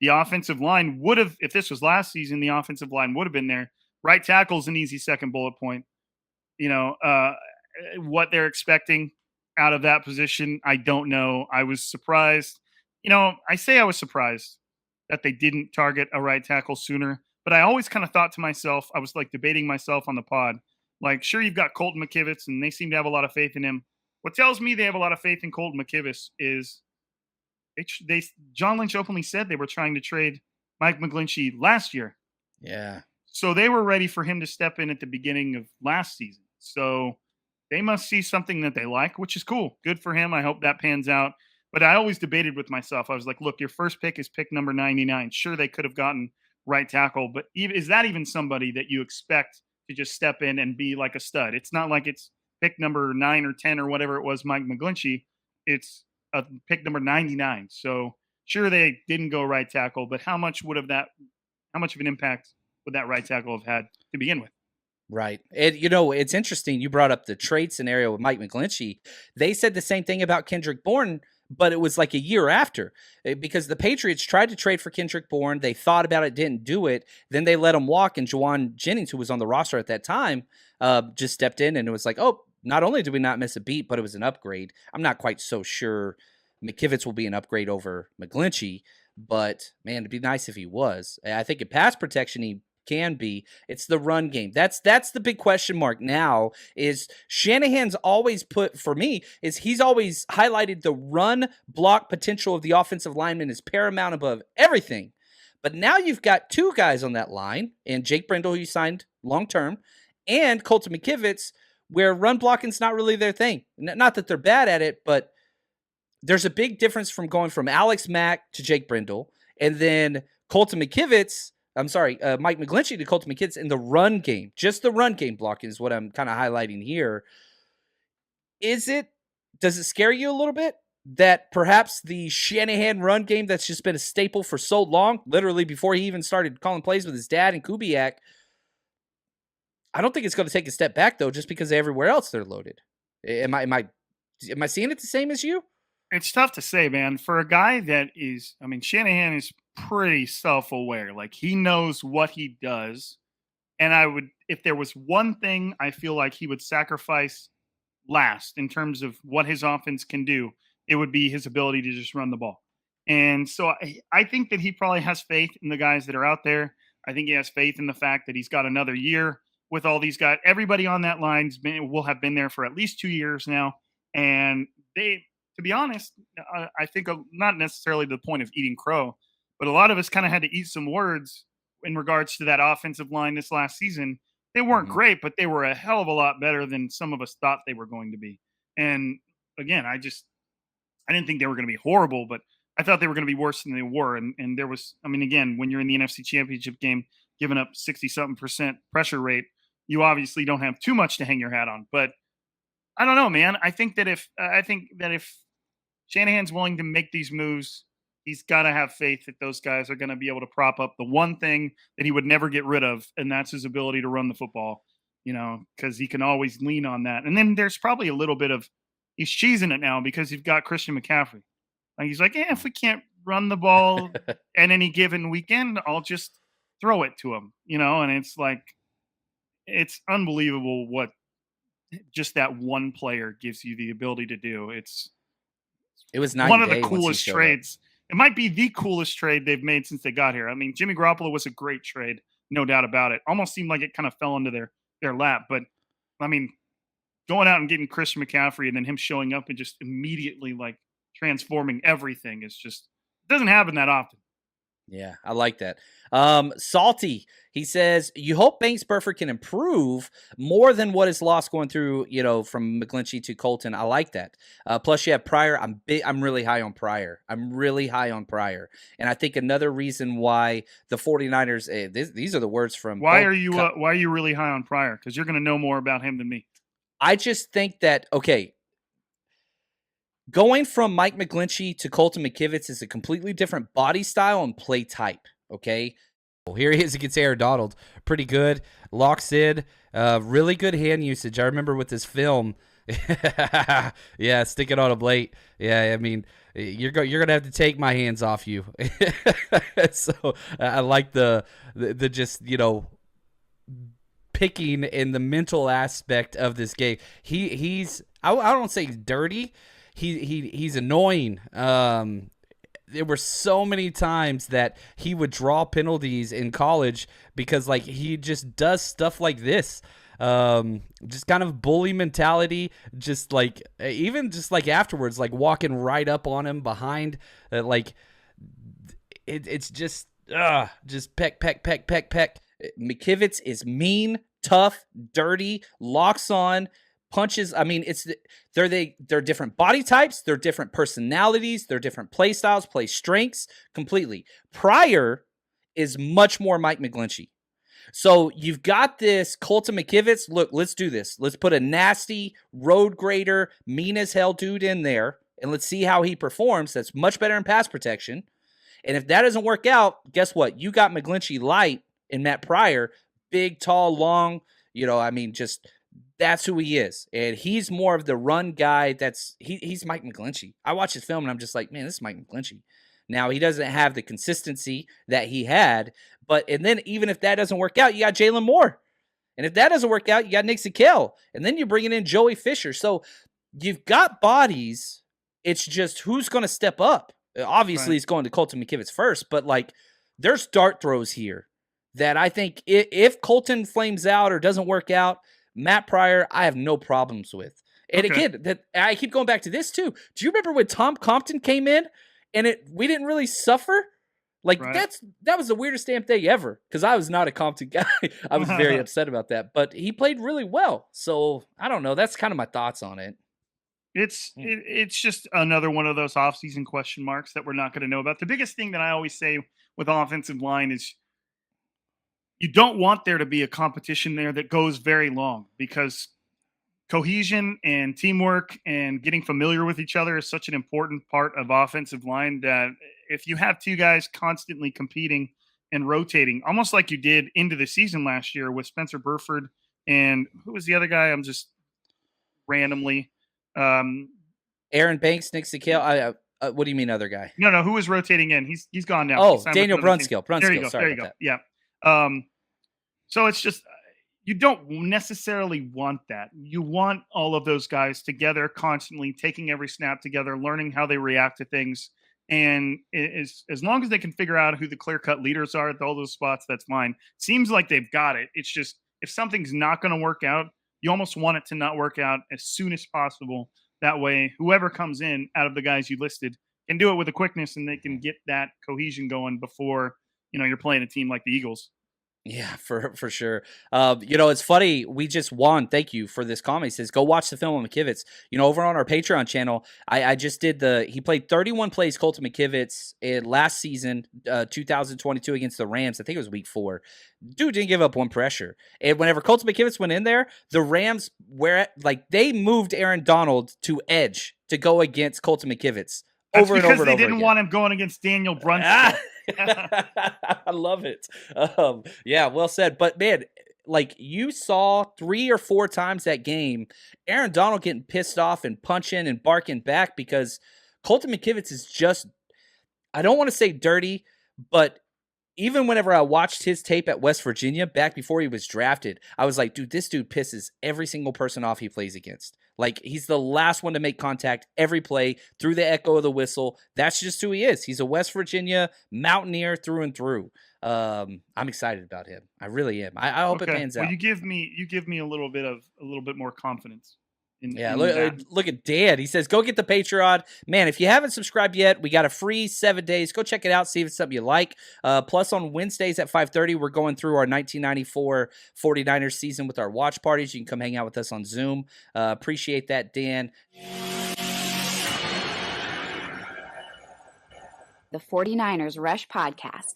the offensive line would have, if this was last season, the offensive line would have been there. Right tackle's an easy second bullet point. You know, what they're expecting out of that position, I don't know. I was surprised. You know, I say I was surprised that they didn't target a right tackle sooner, but I always kind of thought to myself, I was like debating myself on the pod. Like, sure, you've got Colton McKivitz, and they seem to have a lot of faith in him. What tells me they have a lot of faith in Colton McKivitz is they John Lynch openly said they were trying to trade Mike McGlinchey last year. Yeah. So they were ready for him to step in at the beginning of last season. So they must see something that they like, which is cool. Good for him. I hope that pans out. But I always debated with myself. I was like, look, your first pick is pick number 99. Sure, they could have gotten right tackle, but is that even somebody that you expect to just step in and be like a stud? It's not like it's pick number 9 or 10 or whatever it was, Mike McGlinchey. It's a pick number 99. So sure, they didn't go right tackle, but how much of an impact would that right tackle have had to begin with? Right. And, you know, it's interesting. You brought up the trade scenario with Mike McGlinchey. They said the same thing about Kendrick Bourne, but it was like a year after because the Patriots tried to trade for Kendrick Bourne. They thought about it, didn't do it. Then they let him walk, and Juwan Jennings, who was on the roster at that time, just stepped in, and it was like, oh, not only did we not miss a beat, but it was an upgrade. I'm not quite so sure McKivitz will be an upgrade over McGlinchey, but, man, it'd be nice if he was. I think in pass protection, he can be. It's the run game. That's the big question mark now. Is Shanahan's always put, for me, is he's always highlighted the run block potential of the offensive lineman is paramount above everything. But now you've got two guys on that line, and Jake Brendel, who you signed long term, and Colton McKivitz, where run blocking's not really their thing. Not that they're bad at it, but there's a big difference from going from Alex Mack to Jake Brendel, and then Colton McKivitz. Mike McGlinchey to Colton McKivitz in the run game. Just the run game blocking is what I'm kind of highlighting here. Does it scare you a little bit that perhaps the Shanahan run game that's just been a staple for so long, literally before he even started calling plays with his dad and Kubiak, I don't think it's going to take a step back, though, just because everywhere else they're loaded. Am I seeing it the same as you? It's tough to say, man. For a guy that is, I mean, Shanahan is pretty self-aware. Like, he knows what he does. And if there was one thing I feel like he would sacrifice last in terms of what his offense can do, it would be his ability to just run the ball. And so I think that he probably has faith in the guys that are out there. I think he has faith in the fact that he's got another year with all these guys. Everybody on that line will have been there for at least 2 years now. And to be honest, I think not necessarily the point of eating crow, but a lot of us kind of had to eat some words in regards to that offensive line this last season. They weren't great, but they were a hell of a lot better than some of us thought they were going to be. And again, I didn't think they were going to be horrible, but I thought they were going to be worse than they were. And there was, I mean, again, when you're in the NFC Championship game, giving up 60-something% pressure rate, you obviously don't have too much to hang your hat on. But I don't know, man. I think that if Shanahan's willing to make these moves, he's got to have faith that those guys are going to be able to prop up the one thing that he would never get rid of, and that's his ability to run the football, you know, because he can always lean on that. And then there's probably a little bit of he's cheesing it now because you've got Christian McCaffrey. Like, he's like, yeah, if we can't run the ball at any given weekend, I'll just throw it to him, you know, and it's like, it's unbelievable what just that one player gives you the ability to do. It was one of the coolest trades. It might be the coolest trade they've made since they got here. I mean, Jimmy Garoppolo was a great trade, no doubt about it. Almost seemed like it kind of fell into their lap. But, I mean, going out and getting Christian McCaffrey and then him showing up and just immediately, like, transforming everything is just – doesn't happen that often. Yeah, I like that. Salty, he says, you hope Banks Burford can improve more than what is lost going through, you know, from McGlinchey to Colton. I like that. Plus you have Pryor. I'm really high on Pryor. And I think another reason why the 49ers, these are the words from. Why are you really high on Pryor? Because you're going to know more about him than me. I just think that, okay, going from Mike McGlinchey to Colton McKivitz is a completely different body style and play type, okay? Well, here he is against Aaron Donald. Pretty good. Locks in. Really good hand usage. I remember with this film. Yeah, sticking on him late. Yeah, I mean, you're gonna have to take my hands off you. So I like the just picking in the mental aspect of this game. He's I don't say he's dirty. He's annoying. There were so many times that he would draw penalties in college because like he just does stuff like this. Just kind of bully mentality, just like even just like afterwards, like walking right up on him behind, like it's just peck. McKivitz is mean, tough, dirty, locks on, punches. I mean, they're different body types, they're different personalities, they're different play styles, play strengths completely. Pryor is much more Mike McGlinchey. So you've got this Colton McKivitz. Look, let's do this. Let's put a nasty road grader, mean as hell dude in there, and let's see how he performs. That's much better in pass protection. And if that doesn't work out, guess what? You got McGlinchey light in Matt Pryor, big, tall, long. Just that's who he is. And he's more of the run guy. He's Mike McGlinchey. I watch his film and I'm just like, man, this is Mike McGlinchey. Now, he doesn't have the consistency that he had, and then even if that doesn't work out, you got Jalen Moore. And if that doesn't work out, you got Nick Zakelj. And then you're bringing in Joey Fisher. So you've got bodies. It's just who's going to step up. Obviously, It's going to Colton McKivitz first, but like there's dart throws here that I think if Colton flames out or doesn't work out, Matt Pryor, I have no problems with. And again, I keep going back to this too. Do you remember when Tom Compton came in? And we didn't really suffer. Like that was the weirdest damn thing ever. Because I was not a Compton guy. I was very upset about that. But he played really well. So I don't know. That's kind of my thoughts on it. It's just another one of those offseason question marks that we're not going to know about. The biggest thing that I always say with offensive line is you don't want there to be a competition there that goes very long, because cohesion and teamwork and getting familiar with each other is such an important part of offensive line that if you have two guys constantly competing and rotating, almost like you did into the season last year with Spencer Burford and who was the other guy? I'm just randomly. Aaron Banks, Nick Zakelj. What do you mean other guy? No, who was rotating in? He's gone now. Oh, Daniel Brunskill. There you go. Sorry there you go. Yeah. So it's just, you don't necessarily want that. You want all of those guys together, constantly taking every snap together, learning how they react to things. And as long as they can figure out who the clear-cut leaders are at all those spots, that's fine. Seems like they've got it. It's just, if something's not going to work out, you almost want it to not work out as soon as possible. That way, whoever comes in out of the guys you listed can do it with a quickness, and they can get that cohesion going before, you're playing a team like the Eagles. Yeah, for sure. It's funny. We just won. Thank you for this comment. He says, go watch the film on McKivitz. Over on our Patreon channel, I just did he played 31 plays, Colton McKivitz, in last season, 2022 against the Rams. I think it was week 4. Dude didn't give up one pressure. And whenever Colton McKivitz went in there, the Rams they moved Aaron Donald to edge to go against Colton McKivitz. That's because they didn't want him going against Daniel Brunskill. I love it. Yeah, well said. But man, you saw 3 or 4 times that game, Aaron Donald getting pissed off and punching and barking back because Colton McKivitz is just, I don't want to say dirty, but even whenever I watched his tape at West Virginia back before he was drafted, I was like, dude, this dude pisses every single person off he plays against. He's the last one to make contact every play through the echo of the whistle. That's just who he is. He's a West Virginia Mountaineer through and through. I'm excited about him. I really am. I hope it pans out. You give me a little bit more confidence. Look at Dan. He says, go get the Patreon. Man, if you haven't subscribed yet, we got a free 7 days. Go check it out. See if it's something you like. Plus, on Wednesdays at 5:30, we're going through our 1994 49ers season with our watch parties. You can come hang out with us on Zoom. Appreciate that, Dan. The 49ers Rush Podcast.